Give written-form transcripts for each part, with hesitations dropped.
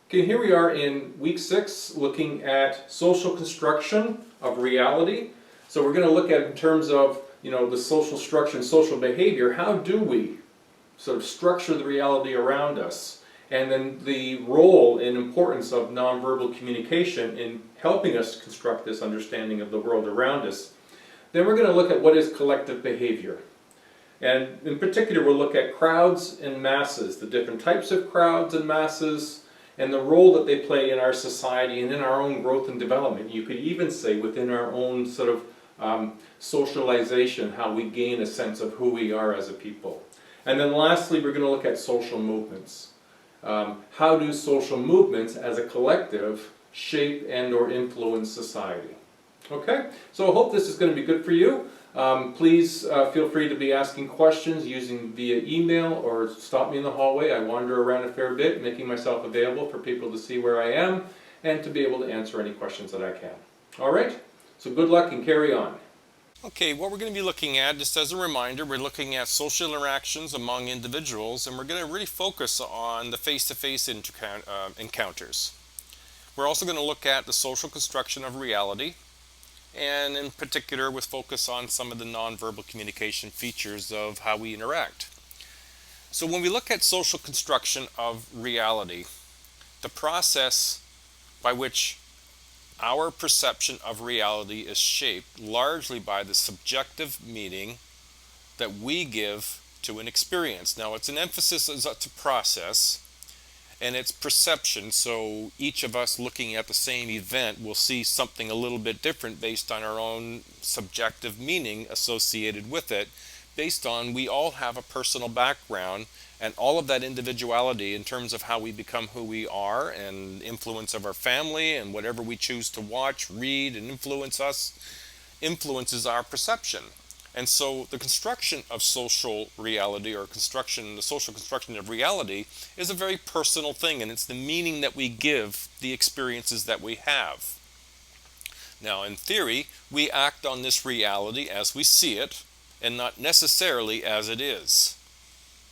Okay, here we are in week 6 looking at social construction of reality. So we're going to look at in terms of, the social structure and social behavior. How do we sort of structure the reality around us? And then the role and importance of nonverbal communication in helping us construct this understanding of the world around us. Then we're going to look at what is collective behavior. And in particular, we'll look at crowds and masses, the different types of crowds and masses, and the role that they play in our society and in our own growth and development. You could even say within our own sort of socialization, how we gain a sense of who we are as a people. And then lastly, we're going to look at social movements. How do social movements as a collective shape and or influence society? Okay, so I hope this is going to be good for you. Please feel free to be asking questions using via email or stop me in the hallway. I wander around a fair bit, making myself available for people to see where I am and to be able to answer any questions that I can. All right, so good luck and carry on. Okay, what we're going to be looking at, just as a reminder, we're looking at social interactions among individuals, and we're going to really focus on the face-to-face encounters. We're also going to look at the social construction of reality, and in particular with focus on some of the nonverbal communication features of how we interact. So when we look at social construction of reality, the process by which our perception of reality is shaped largely by the subjective meaning that we give to an experience. Now, it's an emphasis to process, and it's perception, so each of us looking at the same event will see something a little bit different based on our own subjective meaning associated with it, based on we all have a personal background and all of that individuality in terms of how we become who we are and influence of our family and whatever we choose to watch, read, and influence us influences our perception. And so the construction of social reality the social construction of reality is a very personal thing, and it's the meaning that we give the experiences that we have. Now, in theory, we act on this reality as we see it and not necessarily as it is.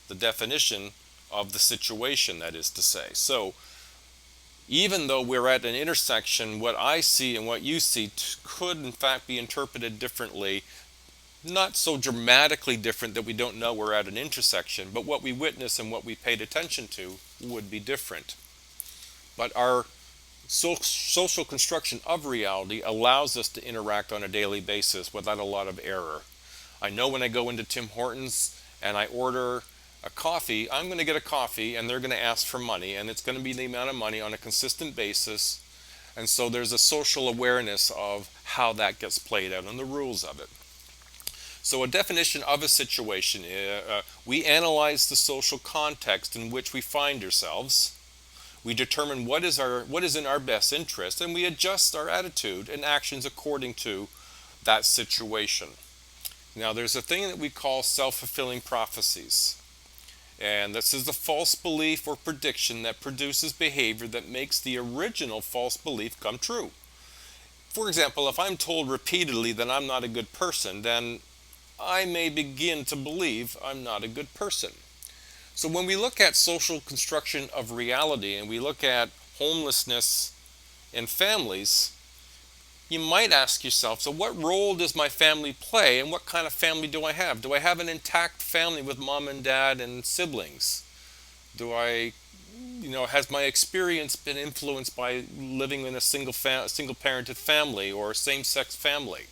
The definition of the situation, that is to say. So, even though we're at an intersection, what I see and what you see could in fact be interpreted differently. Not so dramatically different that we don't know we're at an intersection, but what we witness and what we paid attention to would be different. But our social construction of reality allows us to interact on a daily basis without a lot of error. I know when I go into Tim Hortons and I order a coffee, I'm going to get a coffee and they're going to ask for money, and it's going to be the amount of money on a consistent basis. And so there's a social awareness of how that gets played out and the rules of it. So a definition of a situation, we analyze the social context in which we find ourselves, we determine what is in our best interest, and we adjust our attitude and actions according to that situation. Now, there's a thing that we call self-fulfilling prophecies, and this is the false belief or prediction that produces behavior that makes the original false belief come true. For example, if I'm told repeatedly that I'm not a good person, then I may begin to believe I'm not a good person. So when we look at social construction of reality and we look at homelessness in families, you might ask yourself, so what role does my family play and what kind of family do I have? Do I have an intact family with mom and dad and siblings? Has my experience been influenced by living in a single-parented family or a same-sex family?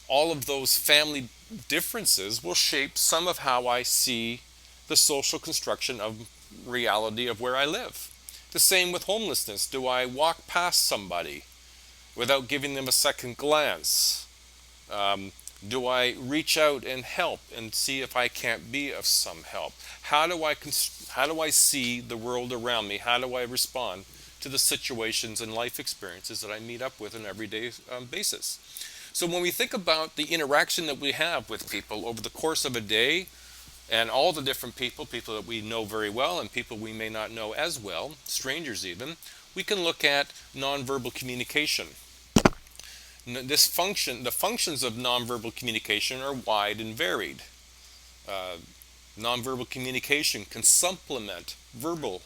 All of those family differences will shape some of how I see the social construction of reality of where I live. The same with homelessness. Do I walk past somebody without giving them a second glance? Do I reach out and help and see if I can't be of some help? How do I see the world around me? How do I respond to the situations and life experiences that I meet up with on an everyday basis? So when we think about the interaction that we have with people over the course of a day, and all the different people that we know very well and people we may not know as well, strangers even, we can look at nonverbal communication. The functions of nonverbal communication are wide and varied. Nonverbal communication can supplement verbal.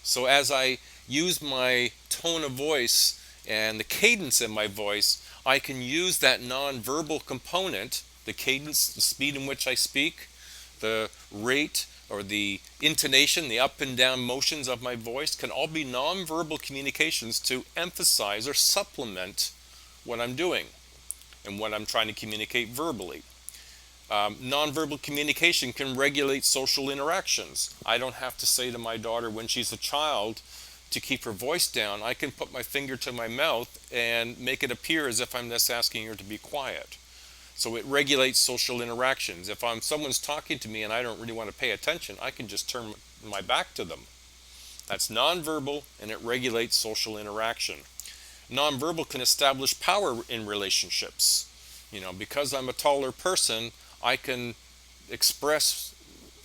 So as I use my tone of voice and the cadence in my voice, I can use that nonverbal component, the cadence, the speed in which I speak, the rate or the intonation, the up and down motions of my voice can all be nonverbal communications to emphasize or supplement what I'm doing and what I'm trying to communicate verbally. Nonverbal communication can regulate social interactions. I don't have to say to my daughter when she's a child to keep her voice down. I can put my finger to my mouth and make it appear as if I'm just asking her to be quiet. So it regulates social interactions. If someone's talking to me and I don't really want to pay attention, I can just turn my back to them. That's nonverbal, and it regulates social interaction. Nonverbal can establish power in relationships. Because I'm a taller person, I can express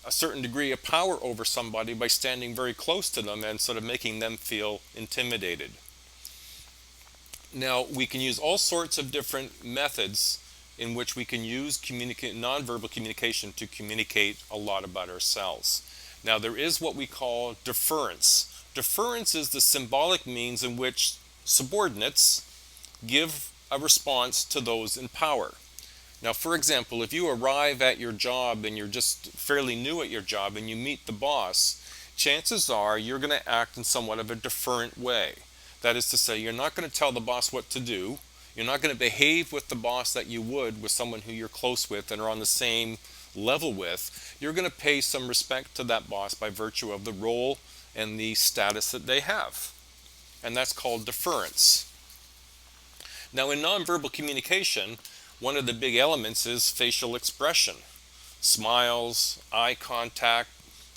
a certain degree of power over somebody by standing very close to them and sort of making them feel intimidated. Now, we can use all sorts of different methods in which we can use nonverbal communication to communicate a lot about ourselves. Now, there is what we call deference. Deference is the symbolic means in which subordinates give a response to those in power. Now, for example, if you arrive at your job and you're just fairly new at your job and you meet the boss, chances are you're going to act in somewhat of a deferent way. That is to say, you're not going to tell the boss what to do. You're not going to behave with the boss that you would with someone who you're close with and are on the same level with. You're going to pay some respect to that boss by virtue of the role and the status that they have. And that's called deference. Now, in nonverbal communication, one of the big elements is facial expression. Smiles, eye contact,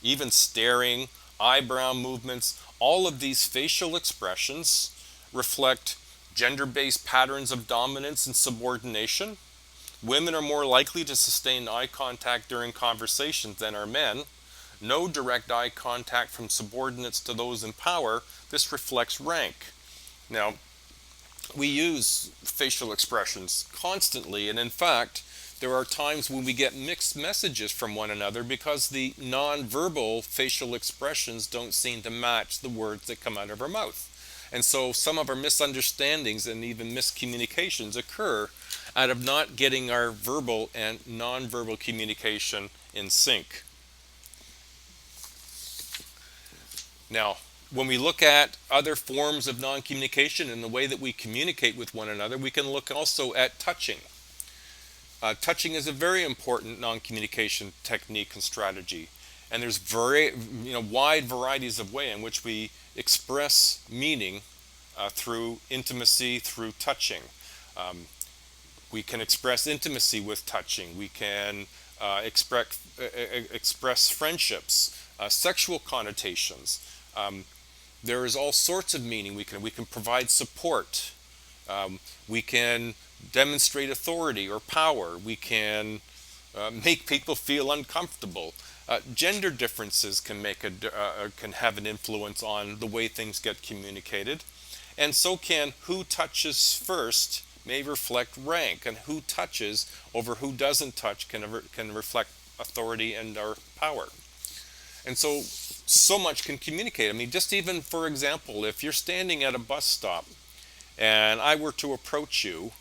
even staring, eyebrow movements, all of these facial expressions reflect gender-based patterns of dominance and subordination. Women are more likely to sustain eye contact during conversations than are men. No direct eye contact from subordinates to those in power. This reflects rank. Now, we use facial expressions constantly, and in fact, there are times when we get mixed messages from one another because the nonverbal facial expressions don't seem to match the words that come out of our mouth. And so some of our misunderstandings and even miscommunications occur out of not getting our verbal and nonverbal communication in sync. Now, when we look at other forms of non-communication and the way that we communicate with one another, we can look also at touching. Touching is a very important non-communication technique and strategy, and there's wide varieties of way in which we express meaning through intimacy, through touching. We can express intimacy with touching. We can express friendships, sexual connotations. There is all sorts of meaning. We can provide support. We can demonstrate authority or power. We can make people feel uncomfortable. Gender differences can have an influence on the way things get communicated, and so can who touches first may reflect rank, and who touches over who doesn't touch can reflect authority and or power. And so much can communicate. I mean, just even for example, if you're standing at a bus stop and I were to approach you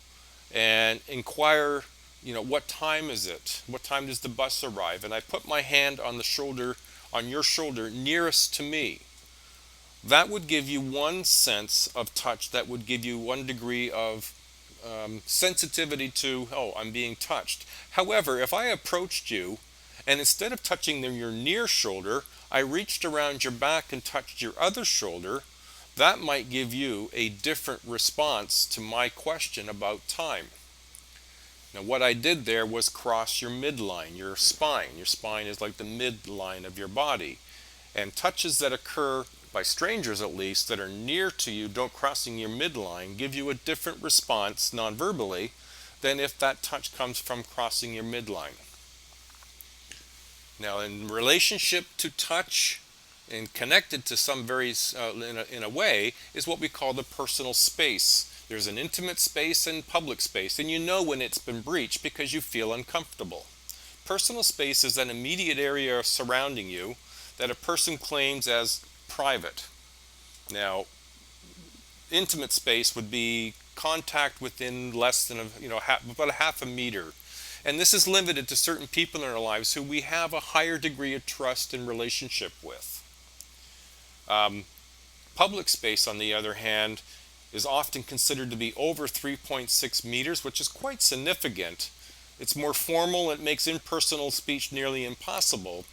and inquire, what time is it? What time does the bus arrive? And I put my hand on your shoulder nearest to me. That would give you one sense of touch. That would give you one degree of sensitivity to, oh, I'm being touched. However, if I approached you and instead of touching your near shoulder, I reached around your back and touched your other shoulder, that might give you a different response to my question about time. Now, what I did there was cross your midline, your spine. Your spine is like the midline of your body. And touches that occur, by strangers at least, that are near to you, don't crossing your midline, give you a different response non-verbally than if that touch comes from crossing your midline. Now, in relationship to touch and connected to some in a way is what we call the personal space. There's an intimate space and public space, and you know when it's been breached because you feel uncomfortable. Personal space is an immediate area surrounding you that a person claims as private. Now, intimate space would be contact within less than about a half a meter. And this is limited to certain people in our lives who we have a higher degree of trust and relationship with. Public space, on the other hand, is often considered to be over 3.6 meters, which is quite significant. It's more formal, it makes impersonal speech nearly impossible.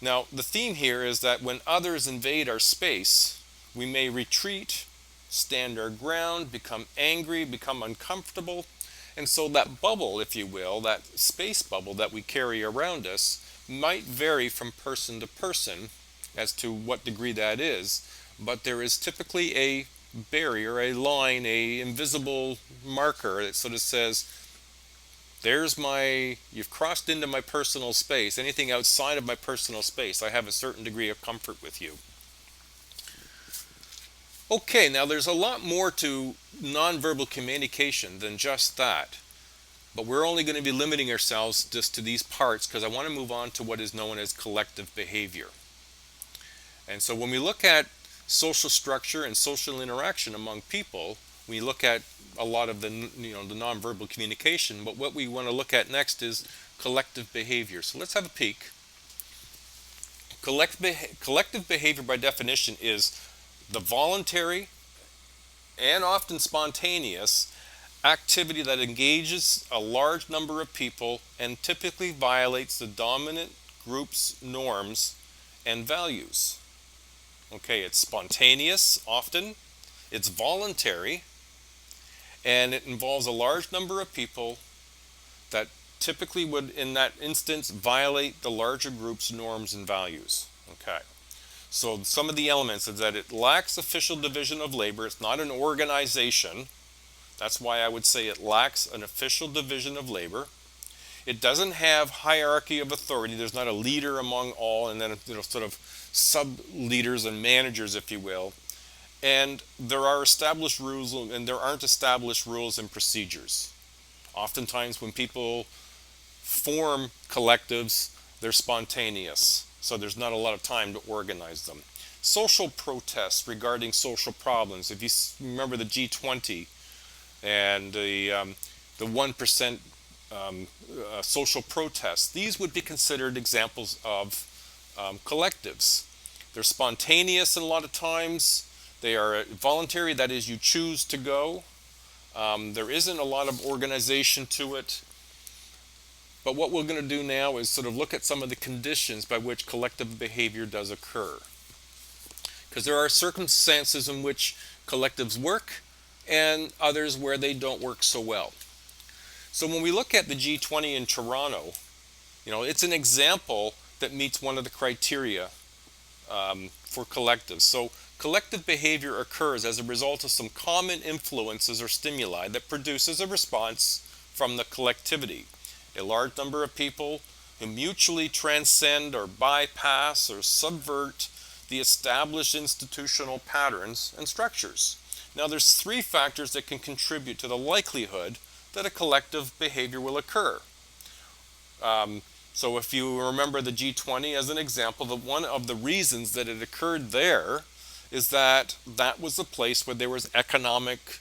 Now, the theme here is that when others invade our space, we may retreat, stand our ground, become angry, become uncomfortable. And so that bubble, if you will, that space bubble that we carry around us, might vary from person to person as to what degree that is, but there is typically a barrier, a line, a invisible marker that sort of says, you've crossed into my personal space. Anything outside of my personal space, I have a certain degree of comfort with you. Okay, now there's a lot more to nonverbal communication than just that. But we're only going to be limiting ourselves just to these parts because I want to move on to what is known as collective behavior. And so when we look at social structure and social interaction among people, we look at a lot of the nonverbal communication, but what we want to look at next is collective behavior. So let's have a peek. Collective behavior by definition is the voluntary and often spontaneous activity that engages a large number of people and typically violates the dominant group's norms and values. Okay, it's spontaneous often, it's voluntary, and it involves a large number of people that typically would, in that instance, violate the larger group's norms and values. Okay. So some of the elements is that it lacks official division of labor. It's not an organization. That's why I would say it lacks an official division of labor. It doesn't have hierarchy of authority. There's not a leader among all and then sort of sub-leaders and managers, if you will. And there are established rules and there aren't established rules and procedures. Oftentimes when people form collectives, they're spontaneous. So there's not a lot of time to organize them. Social protests regarding social problems. If you remember the G20 and the 1% social protests, these would be considered examples of collectives. They're spontaneous and a lot of times. They are voluntary, that is, you choose to go. There isn't a lot of organization to it. But what we're going to do now is sort of look at some of the conditions by which collective behavior does occur. Because there are circumstances in which collectives work and others where they don't work so well. So when we look at the G20 in Toronto, it's an example that meets one of the criteria for collectives. So collective behavior occurs as a result of some common influences or stimuli that produces a response from the collectivity. A large number of people who mutually transcend or bypass or subvert the established institutional patterns and structures. Now there's three factors that can contribute to the likelihood that a collective behavior will occur. So if you remember the G20 as an example, one of the reasons that it occurred there is that was the place where there was economic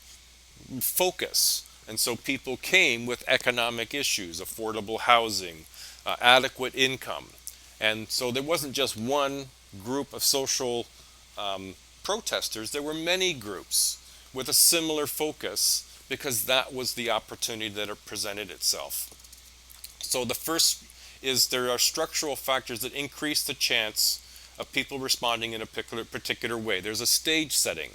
focus. And so people came with economic issues, affordable housing, adequate income. And so there wasn't just one group of social protesters, there were many groups with a similar focus because that was the opportunity that it presented itself. So the first is there are structural factors that increase the chance of people responding in a particular way. There's a stage setting.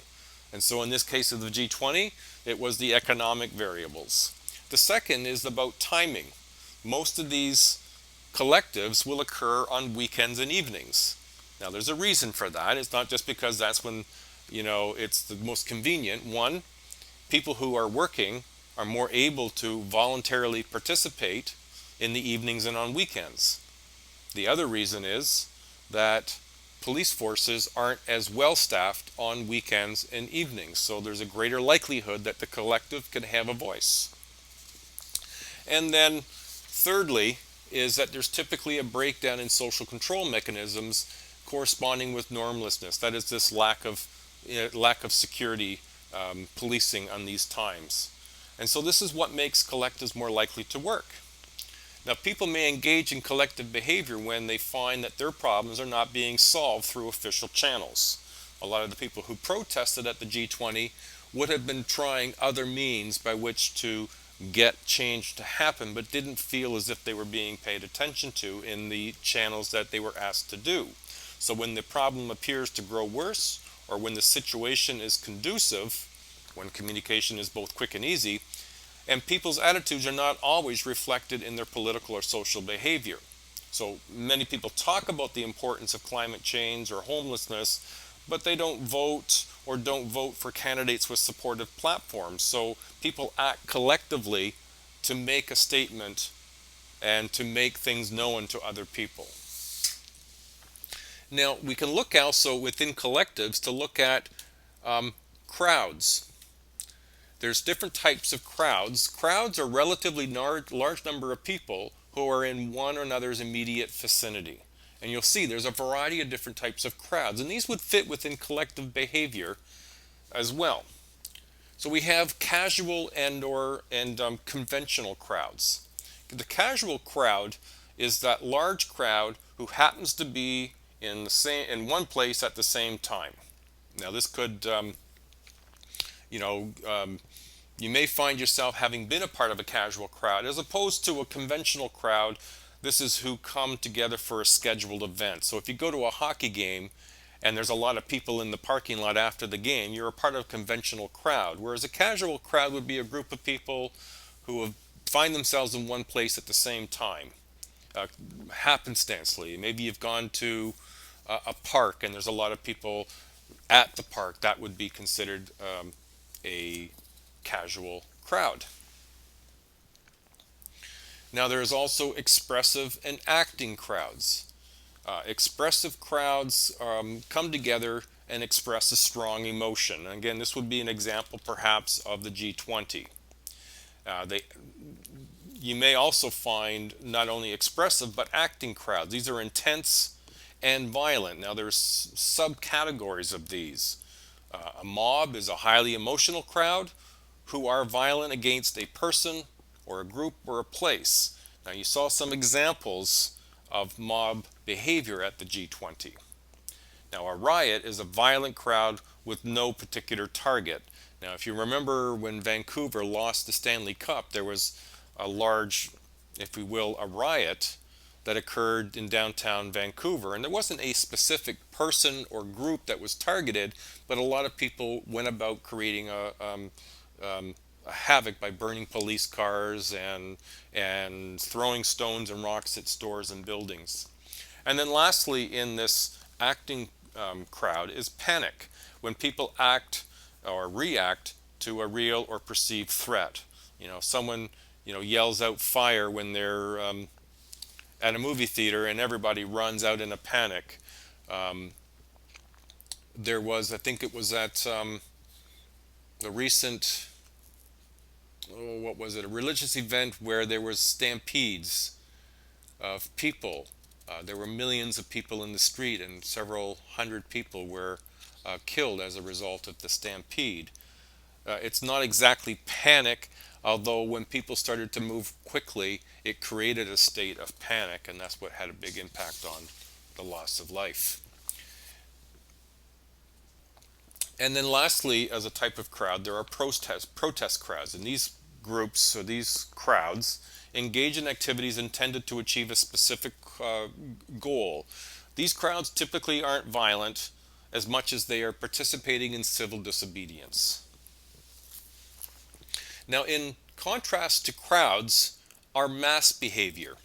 And so in this case of the G20, it was the economic variables. The second is about timing. Most of these collectives will occur on weekends and evenings. Now there's a reason for that. It's not just because that's when, it's the most convenient. One, people who are working are more able to voluntarily participate in the evenings and on weekends. The other reason is that police forces aren't as well staffed on weekends and evenings, so there's a greater likelihood that the collective can have a voice. And then thirdly is that there's typically a breakdown in social control mechanisms corresponding with normlessness. That is this lack of lack of security policing on these times. And so this is what makes collectives more likely to work. Now, people may engage in collective behavior when they find that their problems are not being solved through official channels. A lot of the people who protested at the G20 would have been trying other means by which to get change to happen, but didn't feel as if they were being paid attention to in the channels that they were asked to do. So when the problem appears to grow worse, or when the situation is conducive, when communication is both quick and easy, and people's attitudes are not always reflected in their political or social behavior. So many people talk about the importance of climate change or homelessness, but they don't vote or don't vote for candidates with supportive platforms. So people act collectively to make a statement and to make things known to other people. Now, we can look also within collectives to look at crowds. There's different types of crowds. Crowds are relatively large number of people who are in one or another's immediate vicinity. And you'll see there's a variety of different types of crowds, and these would fit within collective behavior as well. So we have casual and conventional crowds. The casual crowd is that large crowd who happens to be in one place at the same time. Now this could you may find yourself having been a part of a casual crowd as opposed to a conventional crowd. This is who come together for a scheduled event. So if you go to a hockey game and there's a lot of people in the parking lot after the game, you're a part of a conventional crowd. Whereas a casual crowd would be a group of people who find themselves in one place at the same time, happenstancely. Maybe you've gone to a park and there's a lot of people at the park. That would be considered a casual crowd. Now there is also expressive and acting crowds. Expressive crowds come together and express a strong emotion. And again, this would be an example perhaps of the G20. You may also find not only expressive but acting crowds. These are intense and violent. Now there's subcategories of these. A mob is a highly emotional crowd who are violent against a person or a group or a place. Now you saw some examples of mob behavior at the G20. Now a riot is a violent crowd with no particular target. Now if you remember when Vancouver lost the Stanley Cup, there was a large, if we will, a riot that occurred in downtown Vancouver, and there wasn't a specific person or group that was targeted, but a lot of people went about creating a havoc by burning police cars and throwing stones and rocks at stores and buildings. And then lastly, in this acting crowd is panic, when people act or react to a real or perceived threat. Someone yells out fire when they're at a movie theater and everybody runs out in a panic. There was, I think it was at the recent, a religious event where there was stampedes of people. There were millions of people in the street and several hundred people were killed as a result of the stampede. It's not exactly panic, although when people started to move quickly, it created a state of panic, and that's what had a big impact on the loss of life. And then lastly, as a type of crowd, there are protest crowds. And these groups, or these crowds, engage in activities intended to achieve a specific goal. These crowds typically aren't violent as much as they are participating in civil disobedience. Now, in contrast to crowds are mass behavior.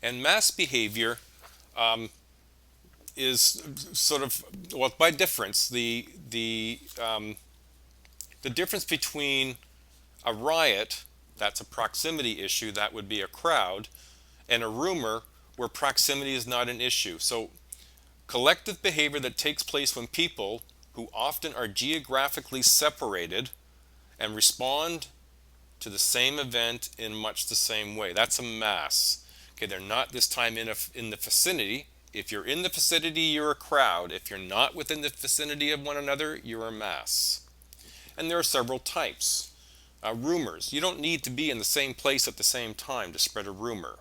And mass behavior is sort of, well, by difference, the difference between a riot, that's a proximity issue, that would be a crowd, and a rumor where proximity is not an issue. So collective behavior that takes place when people who often are geographically separated and respond to the same event in much the same way. That's a mass. Okay, they're not this time in the vicinity, If you're in the vicinity, you're a crowd. If you're not within the vicinity of one another, you're a mass. And there are several types. Rumors. You don't need to be in the same place at the same time to spread a rumor.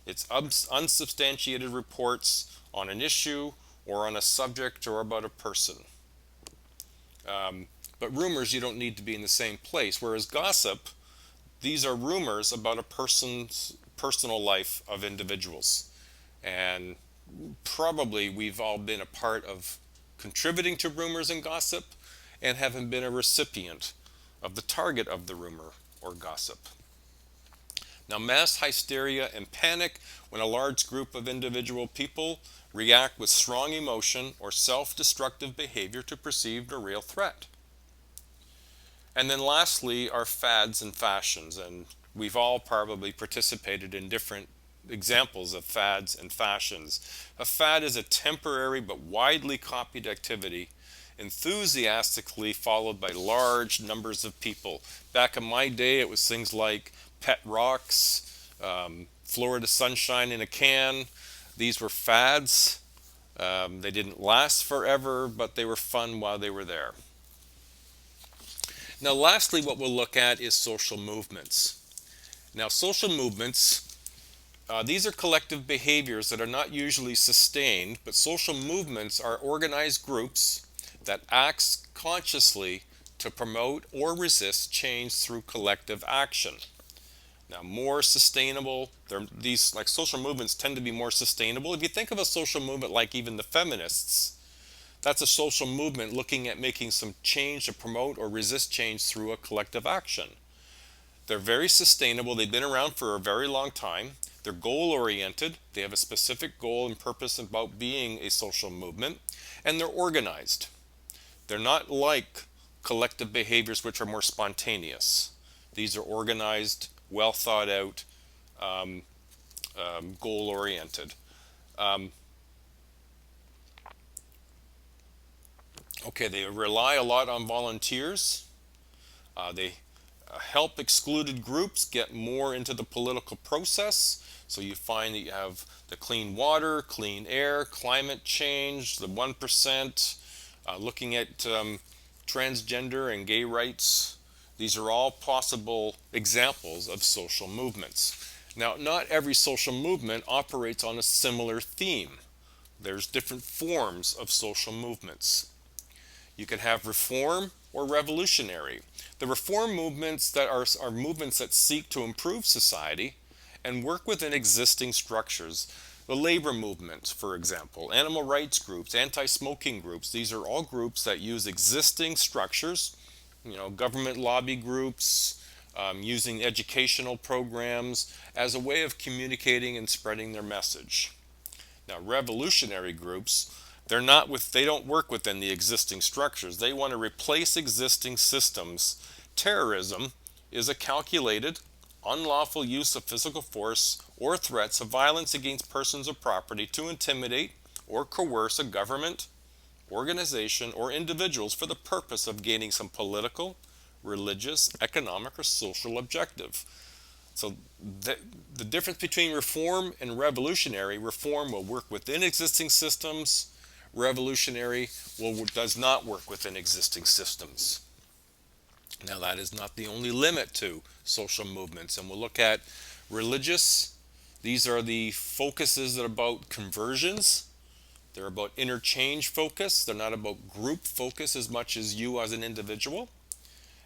It's unsubstantiated reports on an issue or on a subject or about a person. But rumors, you don't need to be in the same place. Whereas gossip, these are rumors about a person's personal life of individuals. And probably we've all been a part of contributing to rumors and gossip and haven't been a recipient of the target of the rumor or gossip. Now, mass hysteria and panic, when a large group of individual people react with strong emotion or self-destructive behavior to perceived or real threat. And then lastly are fads and fashions, and we've all probably participated in different examples of fads and fashions. A fad is a temporary but widely copied activity, enthusiastically followed by large numbers of people. Back in my day, it was things like pet rocks, Florida sunshine in a can. These were fads. They didn't last forever, but they were fun while they were there. Now, lastly, what we'll look at is social movements. Now, social movements, these are collective behaviors that are not usually sustained, but social movements are organized groups that act consciously to promote or resist change through collective action. Now, more sustainable, these like social movements tend to be more sustainable. If you think of a social movement like even the feminists, that's a social movement looking at making some change to promote or resist change through a collective action. They're very sustainable. They've been around for a very long time. They're goal-oriented. They have a specific goal and purpose about being a social movement, and they're organized. They're not like collective behaviors which are more spontaneous. These are organized, well thought out, goal-oriented. Okay, they rely a lot on volunteers. They help excluded groups get more into the political process. So you find that you have the clean water, clean air, climate change, the 1%, looking at transgender and gay rights. These are all possible examples of social movements. Now, not every social movement operates on a similar theme. There's different forms of social movements. You can have reform or revolutionary. The reform movements that are movements that seek to improve society and work within existing structures. The labor movement, for example, animal rights groups, anti-smoking groups, these are all groups that use existing structures, government lobby groups, using educational programs as a way of communicating and spreading their message. Now, revolutionary groups, they don't work within the existing structures. They want to replace existing systems. Terrorism is a calculated, unlawful use of physical force or threats of violence against persons or property to intimidate or coerce a government, organization, or individuals for the purpose of gaining some political, religious, economic, or social objective. So the difference between reform and revolutionary, reform will work within existing systems. Revolutionary does not work within existing systems. Now, that is not the only limit to social movements, and we'll look at religious. These are the focuses that are about conversions. They're about interchange focus. They're not about group focus as much as you as an individual.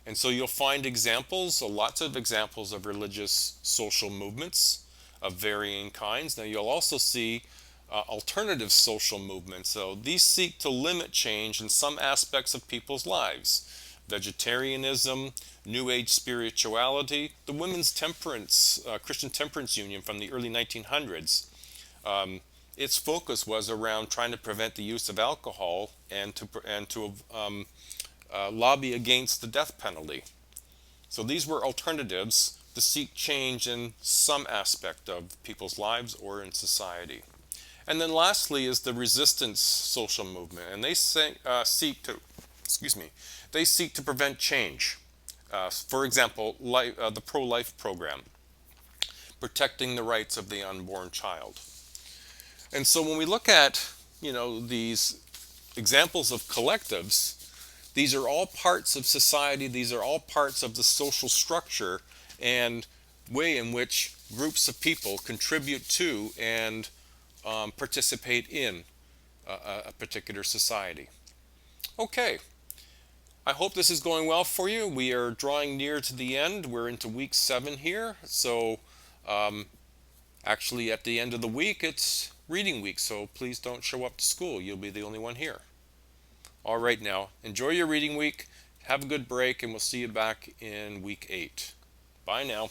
And so you'll find examples, lots of examples of religious social movements of varying kinds. Now, you'll also see alternative social movements. So these seek to limit change in some aspects of people's lives. Vegetarianism, New Age spirituality, the Women's Temperance, Christian Temperance Union from the early 1900s. Its focus was around trying to prevent the use of alcohol and to lobby against the death penalty. So these were alternatives to seek change in some aspect of people's lives or in society. And then lastly is the resistance social movement, and they seek to prevent change. For example, the pro-life program, protecting the rights of the unborn child. And so when we look at, these examples of collectives, these are all parts of society, these are all parts of the social structure and way in which groups of people contribute to and participate in a particular society. Okay, I hope this is going well for you. We are drawing near to the end. We're into week 7 here. So actually at the end of the week, it's reading week. So please don't show up to school. You'll be the only one here. All right now, enjoy your reading week. Have a good break, and we'll see you back in week 8. Bye now.